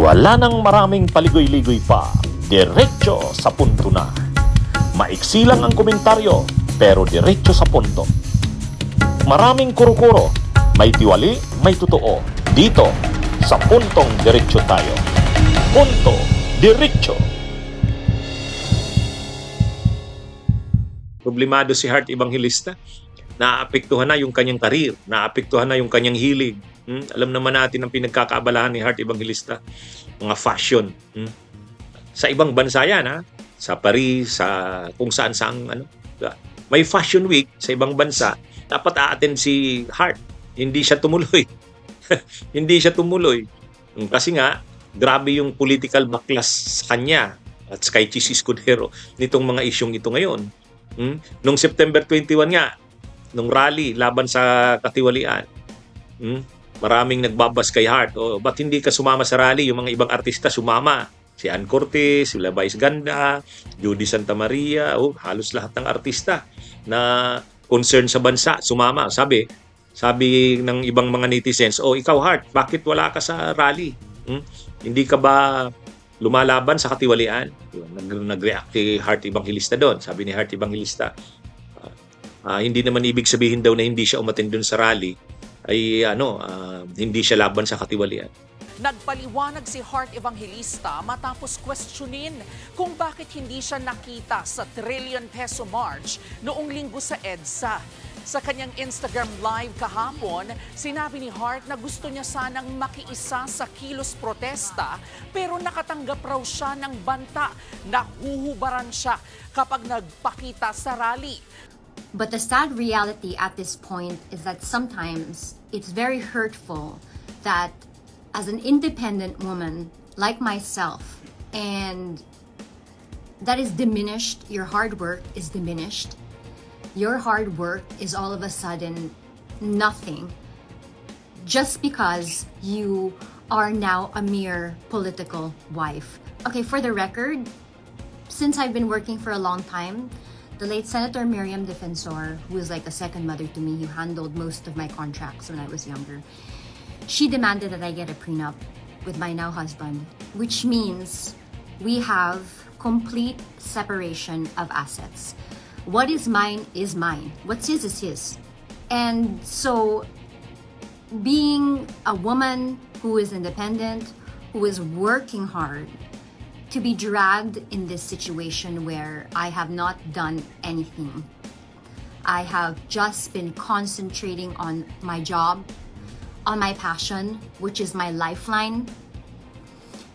Wala nang maraming paligoy-ligoy pa, diretso sa punto na. Maiksi lang ang komentaryo, pero diretso sa punto. Maraming kuro-kuro, may tiwali, may totoo. Dito, sa Puntong Diretso tayo. Punto Diretso. Problemado si Heart Evangelista. Naapektuhan na yung kanyang karir, naapektuhan na yung kanyang hilig. Alam naman natin ang pinagkakaabalahan ni Heart Evangelista, mga fashion. Sa ibang bansa yan, ha? Sa Paris, sa kung saan-saan, ano. May fashion week sa ibang bansa, dapat a-attend si Heart. Hindi siya tumuloy. Hindi siya tumuloy. Kasi nga, grabe yung political backlash sa kanya at kay Chis Escudero nitong mga isyong ito ngayon. Noong September 21 nga, nung rally laban sa katiwalian, maraming nagbabas kay Heart. Ba't hindi ka sumama sa rally? Yung mga ibang artista sumama. Si Ann Cortez, si Labais Ganda, Judy Santa Maria, halos lahat ng artista na concern sa bansa sumama. Sabi ng ibang mga netizens, ikaw Heart, bakit wala ka sa rally? Hindi ka ba lumalaban sa katiwalian? Nag-react si Heart Evangelista doon. Sabi ni Heart Evangelista, hindi naman ibig sabihin daw na hindi siya umattend doon sa rally ay hindi siya laban sa katiwalian. Nagpaliwanag si Heart Evangelista matapos questionin kung bakit hindi siya nakita sa trillion peso march noong linggo sa EDSA. Sa kanyang Instagram live kahapon, sinabi ni Heart na gusto niya sanang makiisa sa kilos protesta pero nakatanggap raw siya ng banta na huhubaran siya kapag nagpakita sa rally. But the sad reality at this point is that sometimes it's very hurtful that as an independent woman like myself, and that is diminished, your hard work is diminished. Your hard work is all of a sudden nothing just because you are now a mere political wife. Okay, for the record, since I've been working for a long time, the late Senator Miriam Defensor, who is like a second mother to me, who handled most of my contracts when I was younger, she demanded that I get a prenup with my now husband, which means we have complete separation of assets. What is mine is mine. What's his is his. And so being a woman who is independent, who is working hard, to be dragged in this situation where I have not done anything. I have just been concentrating on my job, on my passion, which is my lifeline.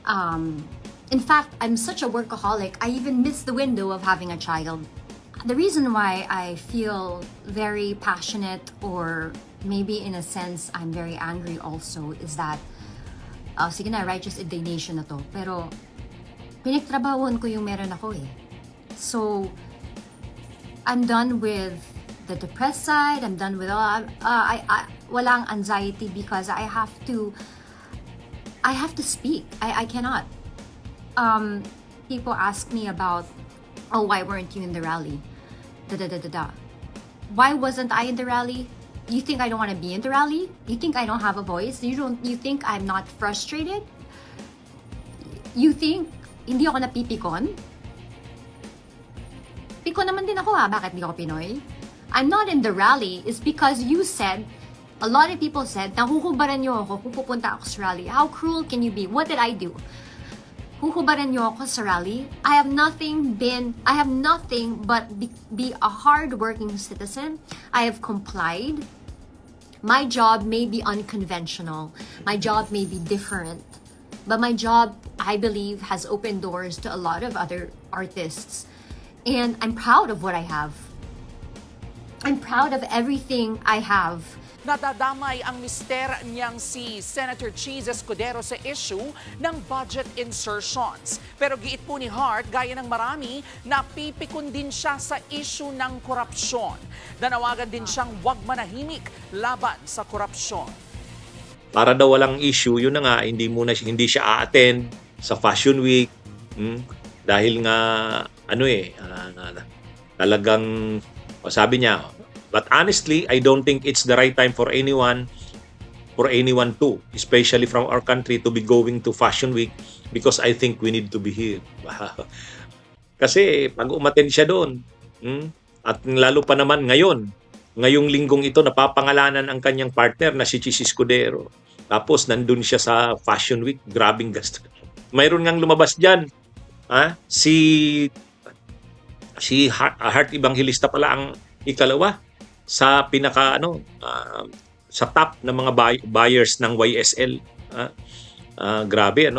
In fact, I'm such a workaholic, I even miss the window of having a child. The reason why I feel very passionate, or maybe in a sense I'm very angry also, is that, sige na, righteous indignation na to, pero pinagtrabahuan ko yung meron ako eh. So, I'm done with the depressed side, I'm done with all, walang anxiety because I have to speak. I cannot. People ask me about, why weren't you in the rally? Why wasn't I in the rally? You think I don't want to be in the rally? You think I don't have a voice? You think I'm not frustrated? You think hindi ako napipikon? Pikon naman din ako bakit di ako Pinoy? I'm not in the rally is because you said, a lot of people said, nahuhubaran niyo ako kung pupunta ako sa rally. How cruel can you be? What did I do? Huhubaran niyo ako sa rally? I have nothing but be a hard-working citizen. I have complied. My job may be unconventional. My job may be different. But my job, I believe, has opened doors to a lot of other artists. And I'm proud of what I have. I'm proud of everything I have. Nadadamay ang mister niyang si Senator Chis Escudero sa issue ng budget insertions. Pero giit po ni Heart, gaya ng marami, napipikon din siya sa issue ng korupsyon. Nanawagan din siyang huwag manahimik laban sa korupsyon. Para daw walang issue, yun na nga, hindi siya a-attend sa Fashion Week. Dahil nga, talagang, sabi niya, but honestly, I don't think it's the right time for anyone for anyone to, especially from our country, to be going to Fashion Week because I think we need to be here. Kasi pag umattend siya doon, at lalo pa naman ngayong linggong ito, napapangalanan ang kanyang partner na si Chis Escudero. Tapos nandun siya sa Fashion Week, grabing gasto. Mayroon ngang lumabas dyan, si Heart Evangelista pala ang ikalawa sa pinaka sa top ng mga buyers ng YSL. Grabe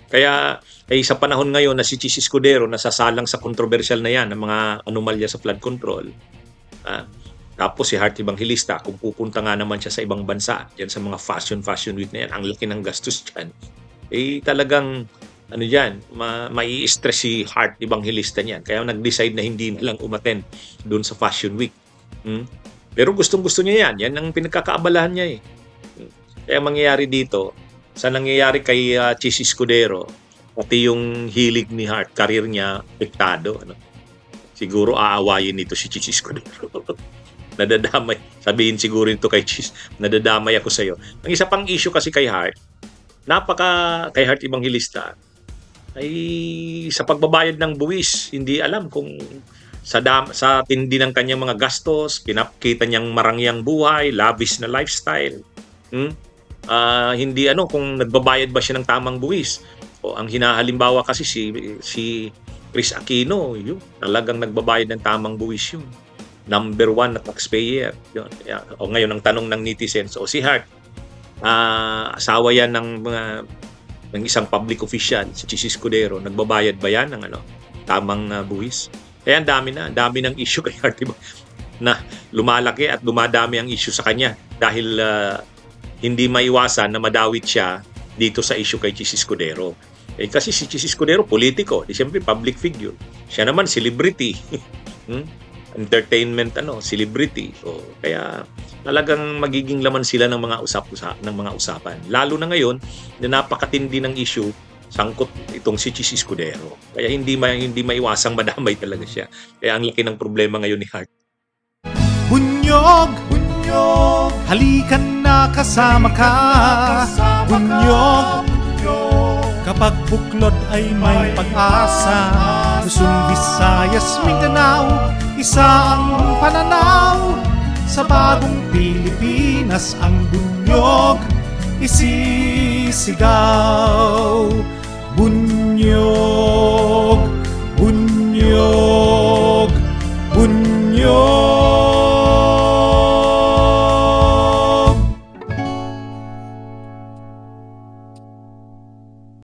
Kaya sa panahon ngayon na si Chis Escudero nasasalang sa kontrobersyal na yan ng mga anomalya sa flood control. Tapos si Heart Evangelista, kung pupunta nga naman siya sa ibang bansa, yan sa mga fashion week na yan, ang laki ng gastos dyan. Talagang mai-stress si Heart Evangelista niyan. Kaya nag-decide na hindi na lang umattend doon sa Fashion Week. Pero gustong-gusto niya yan. Yan ang pinagkakaabalahan niya Kaya mangyayari dito, sa nangyayari kay Chis Escudero, pati yung hilig ni Heart, career niya, apektado. Siguro aawayin nito si Chis Escudero. Nadadamay. Sabihin siguro nito kay Chis, nadadamay ako sa'yo. Ang isa pang issue kasi kay Heart, kay Heart Evangelista, ay sa pagbabayad ng buwis, hindi alam kung sa tindi ng kanyang mga gastos, kinakita niyang marangyang buhay, lavish na lifestyle. Hindi kung nagbabayad ba siya ng tamang buwis. O ang hinahalimbawa kasi si Chris Aquino, talagang nagbabayad ng tamang buwis yun. Number 1 na taxpayer. Yun. O ngayon ang tanong ng netizens, si Heart, asawa yan ng isang public official, si Chis Escudero, nagbabayad ba yan ng tamang buwis? Kaya ang dami ng issue kay Heart, diba? Na lumalaki at dumadami ang issue sa kanya dahil hindi maiwasan na madawit siya dito sa issue kay Chis Escudero. Kasi si Chis Escudero, politiko, siyempre public figure. Siya naman, celebrity. Entertainment, celebrity. Kaya talagang magiging laman sila ng mga usapan. Lalo na ngayon na napakatindi ng issue, sangkot itong si Chis Escudero. Kaya hindi maiwasang madamay talaga siya. Kaya ang laki ng problema ngayon ni Heart. Bunyog, halikan na kasama ka. Bunyog, kapag buklod ay may pag-asa. Luzon, Visayas, Mindanao, isa ang pananaw. Sa bagong Pilipinas ang bunyog isisigaw. Bunyog, bunyog.